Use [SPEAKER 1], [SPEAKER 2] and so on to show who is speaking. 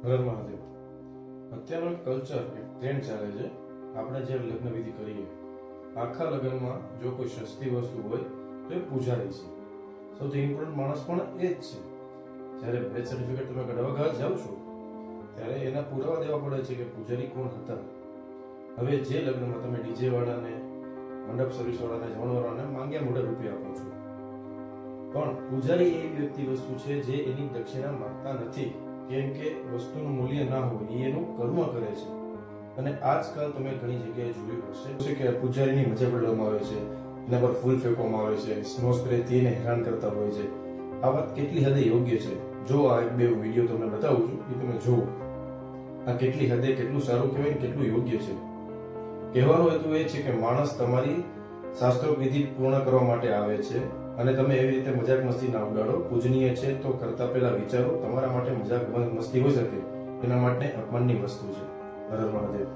[SPEAKER 1] હર મહાદેવ. અત્યારનો એક કલ્ચર, એક ટ્રેન્ડ ચાલે છે. આપણે જ્યારે લગ્ન વિધિ કરીએ, આખા લગ્નમાં જો કોઈ સસ્તી વસ્તુ હોય તો એ પૂજારી છે. સૌથી ઇમ્પોર્ટન્ટ માણસ પણ એ જ છે. જ્યારે મેરેજ સર્ટિફિકેટ તમે કઢાવવા જાઓ છો ત્યારે એના પુરાવા દેવા પડે છે કે પૂજારી કોણ હતા. હવે જે લગ્નમાં તમે ડીજે વાળાને, મંડપ સર્વિસ વાળાને, જમણવાળાને માંગ્યા મોઢે રૂપિયા આપો છો, પણ પૂજારી એવી વ્યક્તિ વસ્તુ છે જે એની દક્ષિણા માંગતા નથી. કેમ કે વસ્તુનું મૂલ્ય ના હોય, એ એનું કર્મ કરે છે. અને આજકાલ તમે ઘણી જગ્યાએ જોયું હશે કે પૂજારીની મજા ઉડાવવામાં આવે છે, એના પર ફૂલ ફેંકવામાં આવે છે, સ્નો સ્પ્રેથી એને હેરાન કરતા હોય છે. આ વાત કેટલી હદે યોગ્ય છે? જો આ એક બે વિડીયો તમને બતાવું છું, એ તમે જુઓ. આ કેટલી હદે કેટલું સારું કહેવાય, કેટલું યોગ્ય છે. કહેવાનો હેતુ એ છે કે માણસ તમારી શાસ્ત્રોક્ત વિધિ પૂર્ણ કરવા માટે આવે છે અને તમે એવી રીતે મજાક મસ્તી ના ઉડાડો. પૂજનીય છે તો કરતા પહેલા વિચારો. તમારા માટે મજાક મસ્તી હોઈ શકે, એના માટે અપમાનની વસ્તુ છે. હર હર મહાદેવ.